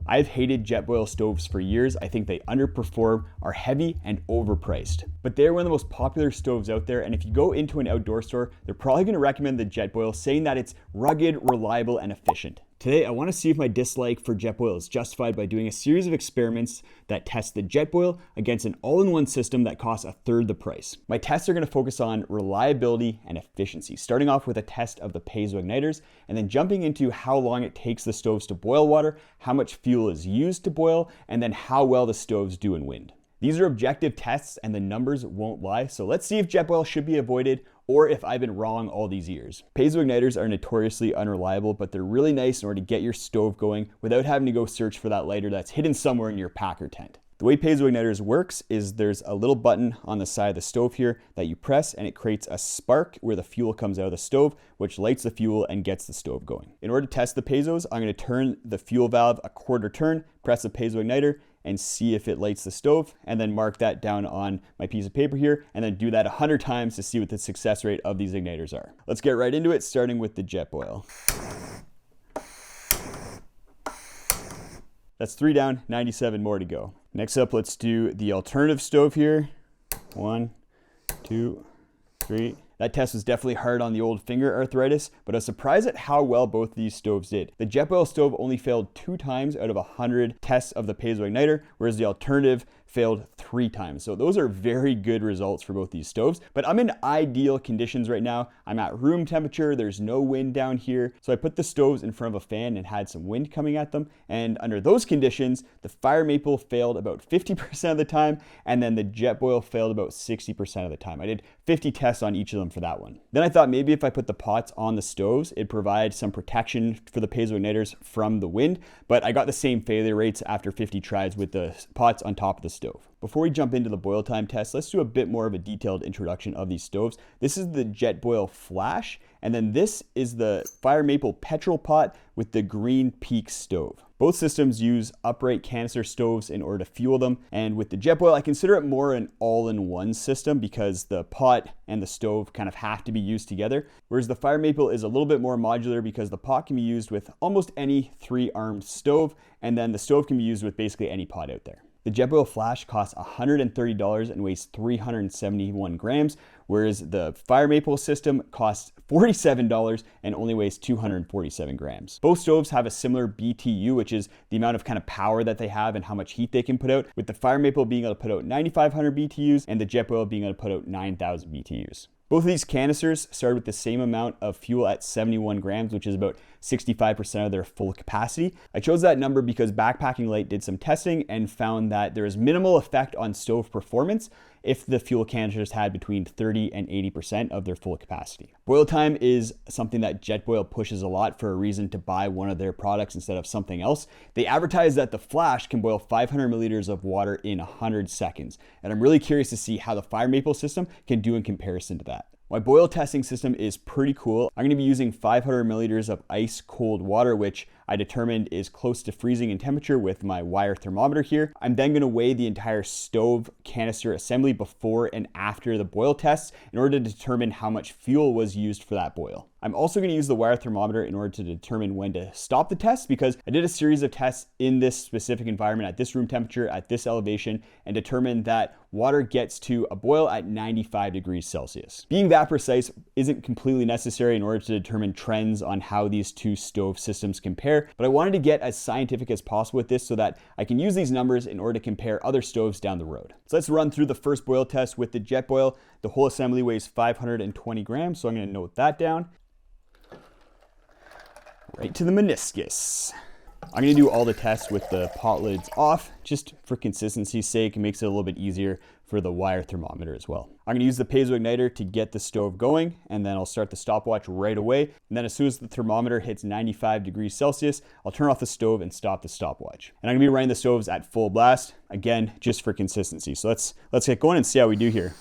I've hated Jetboil stoves for years. I think they underperform, are heavy, and overpriced. But they're one of the most popular stoves out there, and if you go into an outdoor store, they're probably gonna recommend the Jetboil, saying that it's rugged, reliable, and efficient. Today, I want to see if my dislike for Jetboil is justified by doing a series of experiments that test the Jetboil against an all-in-one system that costs a third the price. My tests are going to focus on reliability and efficiency, starting off with a test of the Piezo igniters, and then jumping into how long it takes the stoves to boil water, how much fuel is used to boil, and then how well the stoves do in wind. These are objective tests and the numbers won't lie, so let's see if Jetboil should be avoided or if I've been wrong all these years. Piezo igniters are notoriously unreliable, but they're really nice in order to get your stove going without having to go search for that lighter that's hidden somewhere in your packer tent. The way Piezo igniters works is there's a little button on the side of the stove here that you press, and it creates a spark where the fuel comes out of the stove, which lights the fuel and gets the stove going. In order to test the Piezos, I'm going to turn the fuel valve a quarter turn, press the Piezo igniter, and see if it lights the stove, and then mark that down on my piece of paper here, and then do that 100 times to see what the success rate of these igniters are. Let's get right into it, starting with the Jetboil. That's 3 down, 97 more to go. Next up, let's do the alternative stove here. 1, 2, 3. That test was definitely hard on the old finger arthritis, but I was surprised at how well both of these stoves did. The Jetboil stove only failed 2 times out of 100 tests of the Piezo igniter, whereas the alternative failed 3 times. So those are very good results for both these stoves, but I'm in ideal conditions right now. I'm at room temperature, there's no wind down here. So I put the stoves in front of a fan and had some wind coming at them. And under those conditions, the fire maple failed about 50% of the time, and then the Jetboil failed about 60% of the time. I did 50 tests on each of them for that one. Then I thought maybe if I put the pots on the stoves, it'd provide some protection for the Piezo igniters from the wind, but I got the same failure rates after 50 tries with the pots on top of the stove. Before we jump into the boil time test, let's do a bit more of a detailed introduction of these stoves. This is the Jetboil Flash, and then this is the Fire Maple Petrol Pot with the Green Peak stove. Both systems use upright canister stoves in order to fuel them, and with the Jetboil, I consider it more an all-in-one system because the pot and the stove kind of have to be used together, whereas the Fire Maple is a little bit more modular because the pot can be used with almost any 3-armed stove, and then the stove can be used with basically any pot out there. The Jetboil Flash costs $130 and weighs 371 grams, whereas the Fire Maple system costs $47 and only weighs 247 grams. Both stoves have a similar BTU, which is the amount of kind of power that they have and how much heat they can put out, with the Fire Maple being able to put out 9,500 BTUs and the Jetboil being able to put out 9,000 BTUs. Both of these canisters started with the same amount of fuel at 71 grams, which is about 65% of their full capacity. I chose that number because Backpacking Light did some testing and found that there is minimal effect on stove performance if the fuel canisters had between 30 and 80% of their full capacity. Boil time is something that Jetboil pushes a lot for a reason to buy one of their products instead of something else. They advertise that the Flash can boil 500 milliliters of water in 100 seconds, and I'm really curious to see how the Fire Maple system can do in comparison to that. My boil testing system is pretty cool. I'm going to be using 500 milliliters of ice cold water, which I determined is close to freezing in temperature with my wire thermometer here. I'm then going to weigh the entire stove canister assembly before and after the boil tests in order to determine how much fuel was used for that boil. I'm also going to use the wire thermometer in order to determine when to stop the test because I did a series of tests in this specific environment at this room temperature, at this elevation, and determined that water gets to a boil at 95 degrees Celsius. Being that precise isn't completely necessary in order to determine trends on how these two stove systems compare, but I wanted to get as scientific as possible with this so that I can use these numbers in order to compare other stoves down the road. So let's run through the first boil test with the Jetboil. The whole assembly weighs 520 grams, so I'm going to note that down. Right to the meniscus. I'm going to do all the tests with the pot lids off, just for consistency's sake. It makes it a little bit easier for the wire thermometer as well. I'm going to use the Piezo igniter to get the stove going, and then I'll start the stopwatch right away. And then as soon as the thermometer hits 95 degrees Celsius, I'll turn off the stove and stop the stopwatch. And I'm going to be running the stoves at full blast, again, just for consistency. So let's get going and see how we do here.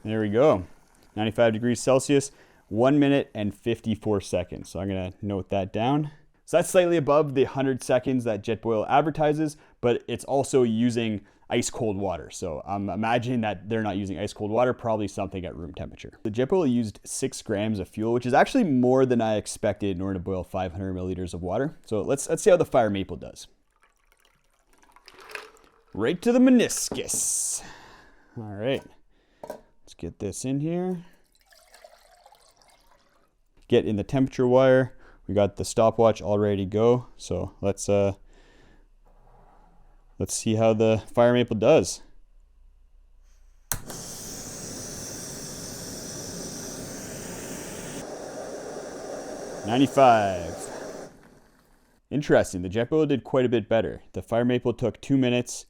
There we go, 95 degrees Celsius, 1 minute and 54 seconds. So I'm gonna note that down. So that's slightly above the 100 seconds that Jetboil advertises, but it's also using ice cold water. So I'm imagining that they're not using ice cold water, probably something at room temperature. The Jetboil used 6 grams of fuel, which is actually more than I expected in order to boil 500 milliliters of water. So let's see how the fire maple does. Right to the meniscus. All right, let's get this in here. Get in the temperature wire. We got the stopwatch all ready to go. So let's see how the fire maple does. "95. Interesting, the Jetboil did quite a bit better. The fire maple took 2 minutes,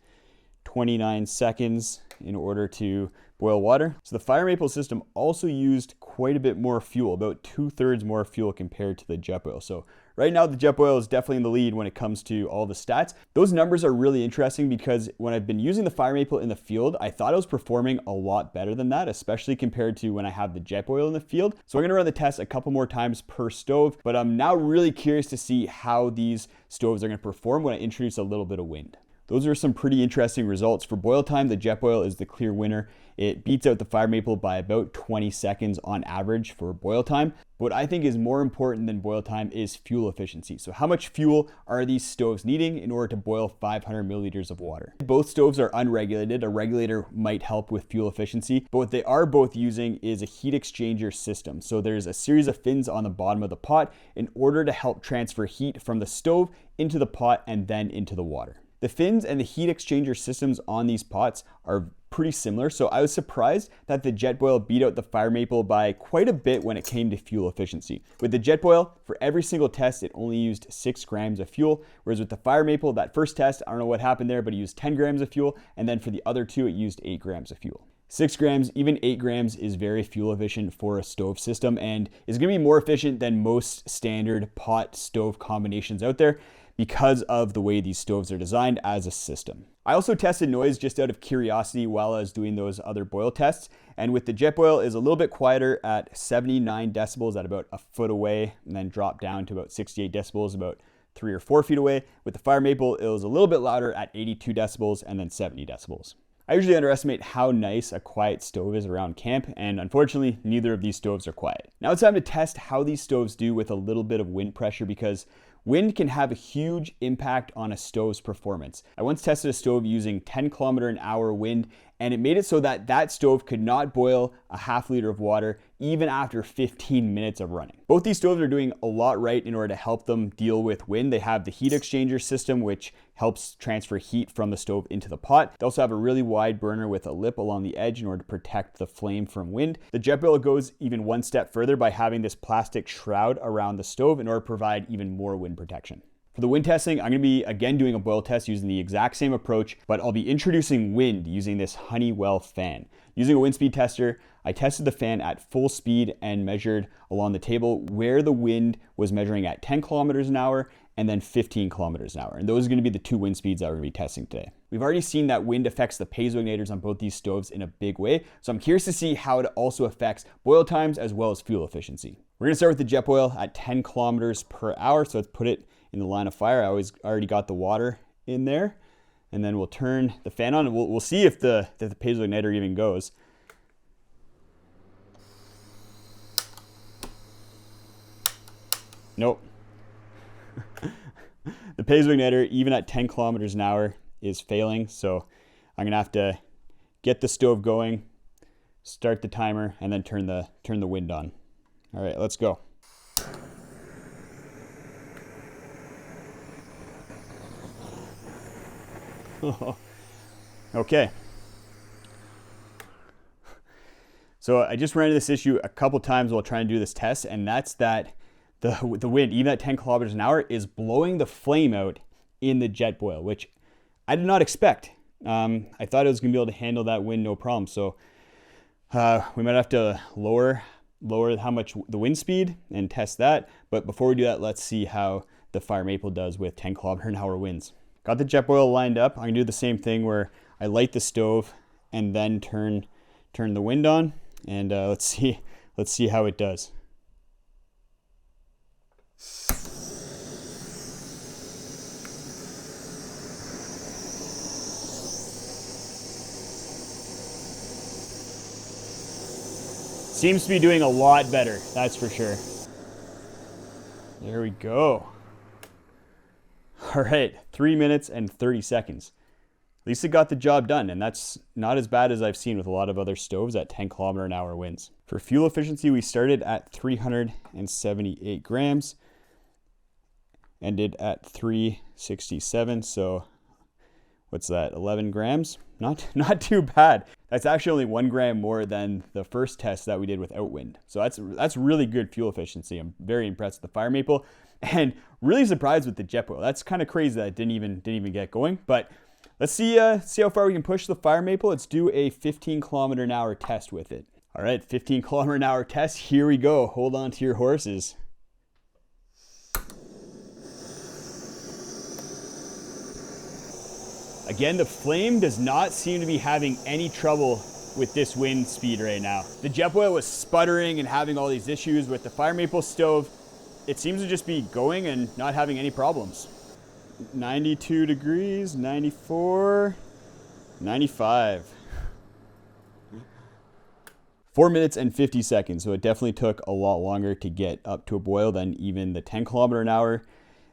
29 seconds in order to boil water. So the fire maple system also used quite a bit more fuel, about 2/3 more fuel compared to the Jetboil. So right now the Jetboil is definitely in the lead when it comes to all the stats. Those numbers are really interesting because when I've been using the fire maple in the field, I thought I was performing a lot better than that, especially compared to when I have the Jetboil in the field. So we're gonna run the test a couple more times per stove, but I'm now really curious to see how these stoves are gonna perform when I introduce a little bit of wind. Those are some pretty interesting results. For boil time, the Jetboil is the clear winner. It beats out the fire maple by about 20 seconds on average for boil time. What I think is more important than boil time is fuel efficiency. So how much fuel are these stoves needing in order to boil 500 milliliters of water? Both stoves are unregulated. A regulator might help with fuel efficiency, but what they are both using is a heat exchanger system. So there's a series of fins on the bottom of the pot in order to help transfer heat from the stove into the pot and then into the water. The fins and the heat exchanger systems on these pots are pretty similar, so I was surprised that the Jetboil beat out the fire maple by quite a bit when it came to fuel efficiency. With the Jetboil, for every single test, it only used 6 grams of fuel, whereas with the fire maple, that first test, I don't know what happened there, but it used 10 grams of fuel, and then for the other two, it used 8 grams of fuel. 6 grams, even 8 grams is very fuel efficient for a stove system and is gonna be more efficient than most standard pot stove combinations out there, because of the way these stoves are designed as a system. I also tested noise just out of curiosity while I was doing those other boil tests, and with the Jetboil is a little bit quieter at 79 decibels at about a foot away, and then dropped down to about 68 decibels about 3 or 4 feet away. With the fire maple, it was a little bit louder at 82 decibels and then 70 decibels. I usually underestimate how nice a quiet stove is around camp, and unfortunately, neither of these stoves are quiet. Now it's time to test how these stoves do with a little bit of wind pressure, because wind can have a huge impact on a stove's performance. I once tested a stove using 10 km/h wind, and it made it so that that stove could not boil a half liter of water even after 15 minutes of running. Both these stoves are doing a lot right in order to help them deal with wind. They have the heat exchanger system, which helps transfer heat from the stove into the pot. They also have a really wide burner with a lip along the edge in order to protect the flame from wind. The Jetboil goes even one step further by having this plastic shroud around the stove in order to provide even more wind protection. For the wind testing, I'm gonna be again doing a boil test using the exact same approach, but I'll be introducing wind using this Honeywell fan. Using a wind speed tester, I tested the fan at full speed and measured along the table where the wind was measuring at 10 kilometers an hour and then 15 kilometers an hour. And those are gonna be the 2 wind speeds that we're gonna be testing today. We've already seen that wind affects the piezo igniters on both these stoves in a big way, so I'm curious to see how it also affects boil times as well as fuel efficiency. We're gonna start with the Jetboil at 10 kilometers per hour, so let's put it in the line of fire. I already got the water in there, and then we'll turn the fan on and we'll see if the piezo igniter even goes. Nope. The piezo igniter, even at 10 kilometers an hour, is failing, so I'm gonna have to get the stove going, start the timer, and then turn the wind on. All right, let's go. Okay. So I just ran into this issue a couple times while trying to do this test, and that's that the wind, even at 10 kilometers an hour, is blowing the flame out in the Jetboil, which I did not expect. I thought it was gonna be able to handle that wind no problem. So we might have to lower how much the wind speed and test that. But before we do that, let's see how the fire maple does with 10 km/h winds. Got the Jetboil lined up. I'm gonna do the same thing where I light the stove and then turn the wind on, and let's see how it does. seems to be doing a lot better, that's for sure. There we go. All right, 3 minutes and 30 seconds. At least it got the job done, and that's not as bad as I've seen with a lot of other stoves at 10 km/h winds. For fuel efficiency, we started at 378 grams, ended at 367, so what's that, 11 grams? Not too bad. That's actually only 1 gram more than the first test that we did without wind. So that's really good fuel efficiency. I'm very impressed with the fire maple and really surprised with the Jetboil. That's kind of crazy that it didn't even get going, but let's see how far we can push the fire maple. Let's do a 15 km/h test with it. All right, 15 km/h test. Here we go. Hold on to your horses. Again, the flame does not seem to be having any trouble with this wind speed right now. The Jetboil was sputtering and having all these issues with the fire maple stove. It seems to just be going and not having any problems. 92 degrees, 94, 95. 4 minutes and 50 seconds, so it definitely took a lot longer to get up to a boil than even the 10 km/h.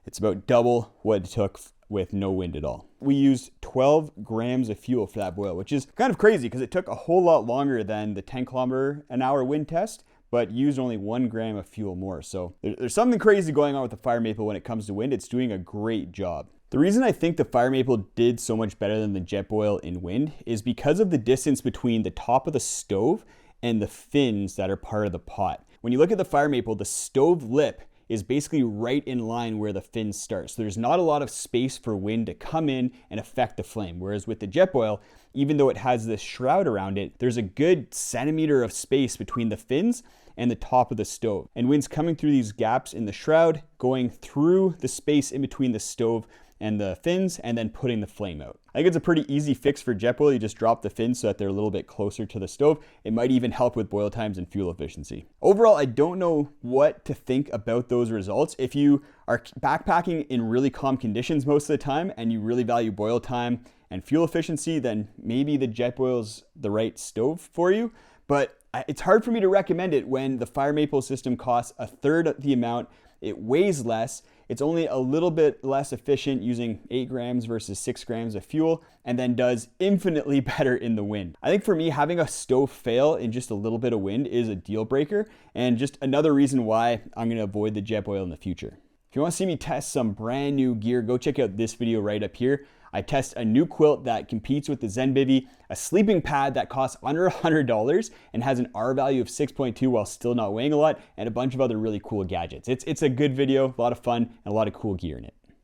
It's about double what it took with no wind at all. We used 12 grams of fuel for that boil, which is kind of crazy because it took a whole lot longer than the 10 km/h wind test, but used only 1 gram of fuel more. So there's something crazy going on with the fire maple when it comes to wind. It's doing a great job. The reason I think the fire maple did so much better than the Jetboil in wind is because of the distance between the top of the stove and the fins that are part of the pot. When you look at the fire maple, the stove lip is basically right in line where the fins start. So there's not a lot of space for wind to come in and affect the flame. Whereas with the Jetboil, even though it has this shroud around it, there's a good centimeter of space between the fins and the top of the stove. And wind's coming through these gaps in the shroud, going through the space in between the stove and the fins, and then putting the flame out. I think it's a pretty easy fix for Jetboil. You just drop the fins so that they're a little bit closer to the stove. It might even help with boil times and fuel efficiency. Overall, I don't know what to think about those results. If you are backpacking in really calm conditions most of the time and you really value boil time and fuel efficiency, then maybe the Jetboil's the right stove for you. But it's hard for me to recommend it when the fire maple system costs a third of the amount, it weighs less, it's only a little bit less efficient using 8 grams versus 6 grams of fuel, and then does infinitely better in the wind. I think for me, having a stove fail in just a little bit of wind is a deal breaker, and just another reason why I'm gonna avoid the Jetboil in the future. If you wanna see me test some brand new gear, go check out this video right up here. I test a new quilt that competes with the Zenbivvy, a sleeping pad that costs under $100 and has an R value of 6.2 while still not weighing a lot, and a bunch of other really cool gadgets. It's a good video, a lot of fun, and a lot of cool gear in it.